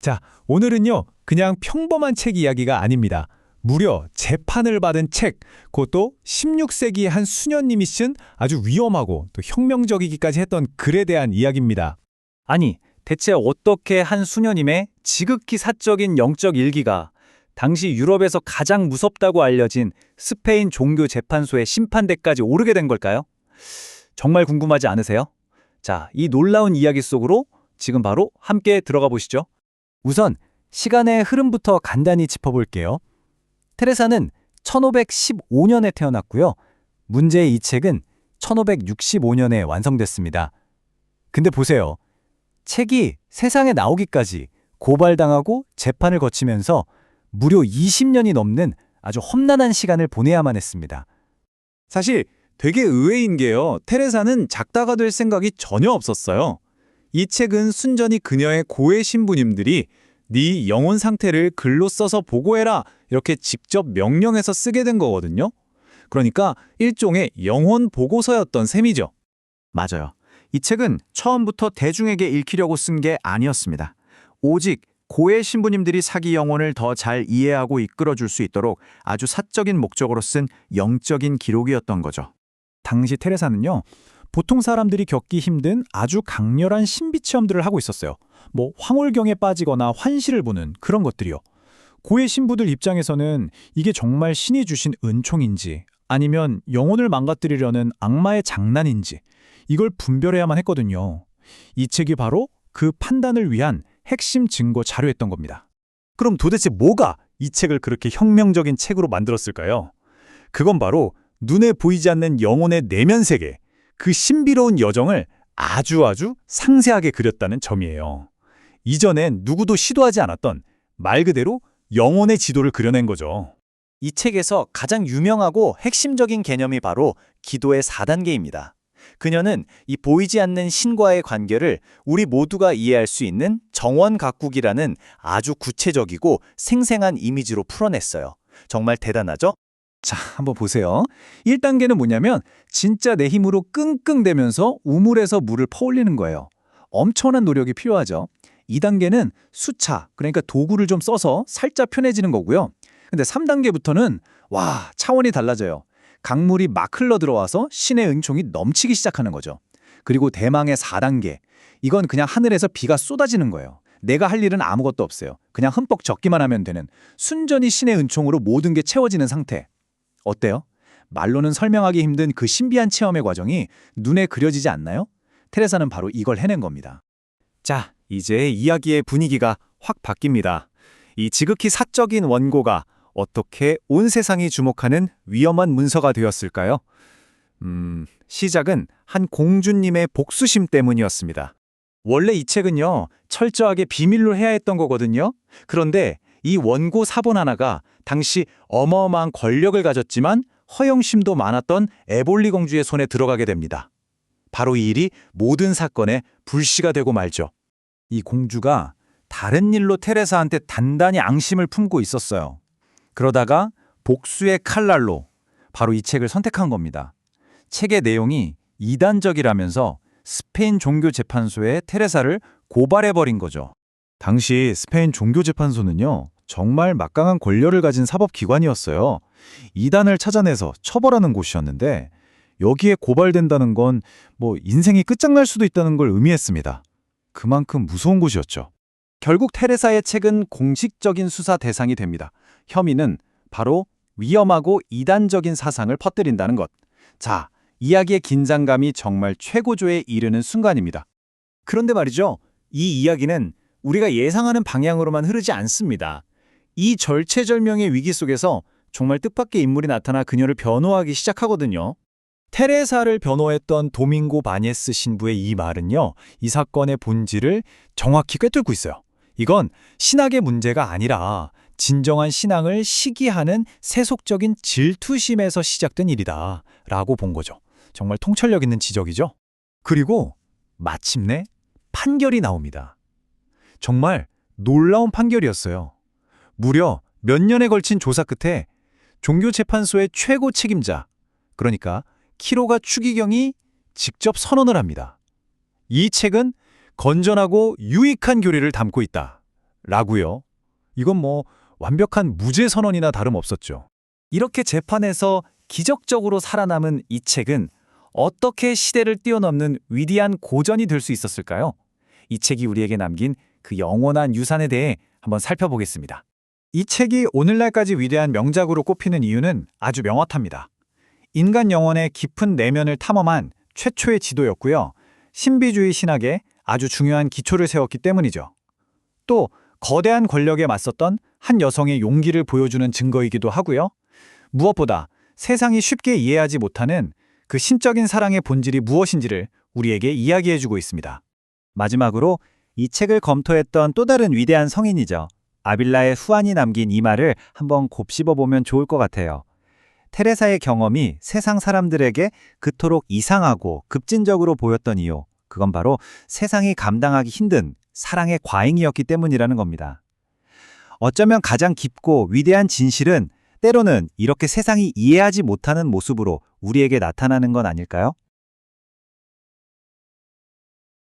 자, 오늘은요, 그냥 평범한 책 이야기가 아닙니다. 무려 재판을 받은 책, 그것도 16세기의 한 수녀님이 쓴 아주 위험하고 또 혁명적이기까지 했던 글에 대한 이야기입니다. 아니, 대체 어떻게 한 수녀님의 지극히 사적인 영적 일기가 당시 유럽에서 가장 무섭다고 알려진 스페인 종교 재판소의 심판대까지 오르게 된 걸까요? 정말 궁금하지 않으세요? 자, 이 놀라운 이야기 속으로 지금 바로 함께 들어가 보시죠. 우선 시간의 흐름부터 간단히 짚어볼게요. 테레사는 1515년에 태어났고요. 문제의 이 책은 1565년에 완성됐습니다. 근데 보세요. 책이 세상에 나오기까지 고발당하고 재판을 거치면서 무려 20년이 넘는 아주 험난한 시간을 보내야만 했습니다. 사실 되게 의외인 게요. 테레사는 작다가 될 생각이 전혀 없었어요. 이 책은 순전히 그녀의 고해 신부님들이 네 영혼 상태를 글로 써서 보고해라 이렇게 직접 명령해서 쓰게 된 거거든요. 그러니까 일종의 영혼 보고서였던 셈이죠. 맞아요. 이 책은 처음부터 대중에게 읽히려고 쓴 게 아니었습니다. 오직 고해 신부님들이 사기 영혼을 더 잘 이해하고 이끌어줄 수 있도록 아주 사적인 목적으로 쓴 영적인 기록이었던 거죠. 당시 테레사는요, 보통 사람들이 겪기 힘든 아주 강렬한 신비 체험들을 하고 있었어요. 뭐 황홀경에 빠지거나 환시를 보는 그런 것들이요. 고해 신부들 입장에서는 이게 정말 신이 주신 은총인지 아니면 영혼을 망가뜨리려는 악마의 장난인지 이걸 분별해야만 했거든요. 이 책이 바로 그 판단을 위한 핵심 증거 자료였던 겁니다. 그럼 도대체 뭐가 이 책을 그렇게 혁명적인 책으로 만들었을까요? 그건 바로 눈에 보이지 않는 영혼의 내면 세계, 그 신비로운 여정을 아주 상세하게 그렸다는 점이에요. 이전엔 누구도 시도하지 않았던 말 그대로 영혼의 지도를 그려낸 거죠. 이 책에서 가장 유명하고 핵심적인 개념이 바로 기도의 4단계입니다. 그녀는 이 보이지 않는 신과의 관계를 우리 모두가 이해할 수 있는 정원각국이라는 아주 구체적이고 생생한 이미지로 풀어냈어요. 정말 대단하죠? 자, 한번 보세요. 1단계는 뭐냐면 진짜 내 힘으로 끙끙대면서 우물에서 물을 퍼올리는 거예요. 엄청난 노력이 필요하죠. 2단계는 수차, 그러니까 도구를 좀 써서 살짝 편해지는 거고요. 근데 3단계부터는 와, 차원이 달라져요. 강물이 막 흘러 들어와서 신의 은총이 넘치기 시작하는 거죠. 그리고 대망의 4단계. 이건 그냥 하늘에서 비가 쏟아지는 거예요. 내가 할 일은 아무것도 없어요. 그냥 흠뻑 적기만 하면 되는 순전히 신의 은총으로 모든 게 채워지는 상태. 어때요? 말로는 설명하기 힘든 그 신비한 체험의 과정이 눈에 그려지지 않나요? 테레사는 바로 이걸 해낸 겁니다. 자, 이제 이야기의 분위기가 확 바뀝니다. 이 지극히 사적인 원고가 어떻게 온 세상이 주목하는 위험한 문서가 되었을까요? 시작은 한 공주님의 복수심 때문이었습니다. 원래 이 책은요, 철저하게 비밀로 해야 했던 거거든요. 그런데 이 원고 사본 하나가 당시 어마어마한 권력을 가졌지만 허영심도 많았던 에볼리 공주의 손에 들어가게 됩니다. 바로 이 일이 모든 사건의 불씨가 되고 말죠. 이 공주가 다른 일로 테레사한테 단단히 앙심을 품고 있었어요. 그러다가 복수의 칼날로 바로 이 책을 선택한 겁니다. 책의 내용이 이단적이라면서 스페인 종교재판소에 테레사를 고발해버린 거죠. 당시 스페인 종교재판소는요, 정말 막강한 권력을 가진 사법기관이었어요. 이단을 찾아내서 처벌하는 곳이었는데 여기에 고발된다는 건 뭐 인생이 끝장날 수도 있다는 걸 의미했습니다. 그만큼 무서운 곳이었죠. 결국 테레사의 책은 공식적인 수사 대상이 됩니다. 혐의는 바로 위험하고 이단적인 사상을 퍼뜨린다는 것. 자, 이야기의 긴장감이 정말 최고조에 이르는 순간입니다. 그런데 말이죠. 이 이야기는 우리가 예상하는 방향으로만 흐르지 않습니다. 이 절체절명의 위기 속에서 정말 뜻밖의 인물이 나타나 그녀를 변호하기 시작하거든요. 테레사를 변호했던 도밍고 바녜스 신부의 이 말은요, 이 사건의 본질을 정확히 꿰뚫고 있어요. 이건 신학의 문제가 아니라 진정한 신앙을 시기하는 세속적인 질투심에서 시작된 일이다 라고 본 거죠. 정말 통찰력 있는 지적이죠. 그리고 마침내 판결이 나옵니다. 정말 놀라운 판결이었어요. 무려 몇 년에 걸친 조사 끝에 종교재판소의 최고 책임자, 그러니까 키로가 추기경이 직접 선언을 합니다. 이 책은 건전하고 유익한 교리를 담고 있다 라고요. 이건 뭐 완벽한 무죄 선언이나 다름없었죠. 이렇게 재판에서 기적적으로 살아남은 이 책은 어떻게 시대를 뛰어넘는 위대한 고전이 될 수 있었을까요? 이 책이 우리에게 남긴 그 영원한 유산에 대해 한번 살펴보겠습니다. 이 책이 오늘날까지 위대한 명작으로 꼽히는 이유는 아주 명확합니다. 인간 영혼의 깊은 내면을 탐험한 최초의 지도였고요. 신비주의 신학에 아주 중요한 기초를 세웠기 때문이죠. 또 거대한 권력에 맞섰던 한 여성의 용기를 보여주는 증거이기도 하고요. 무엇보다 세상이 쉽게 이해하지 못하는 그 신적인 사랑의 본질이 무엇인지를 우리에게 이야기해주고 있습니다. 마지막으로 이 책을 검토했던 또 다른 위대한 성인이죠. 아빌라의 후안이 남긴 이 말을 한번 곱씹어 보면 좋을 것 같아요. 테레사의 경험이 세상 사람들에게 그토록 이상하고 급진적으로 보였던 이유, 그건 바로 세상이 감당하기 힘든 사랑의 과잉이었기 때문이라는 겁니다. 어쩌면 가장 깊고 위대한 진실은 때로는 이렇게 세상이 이해하지 못하는 모습으로 우리에게 나타나는 건 아닐까요?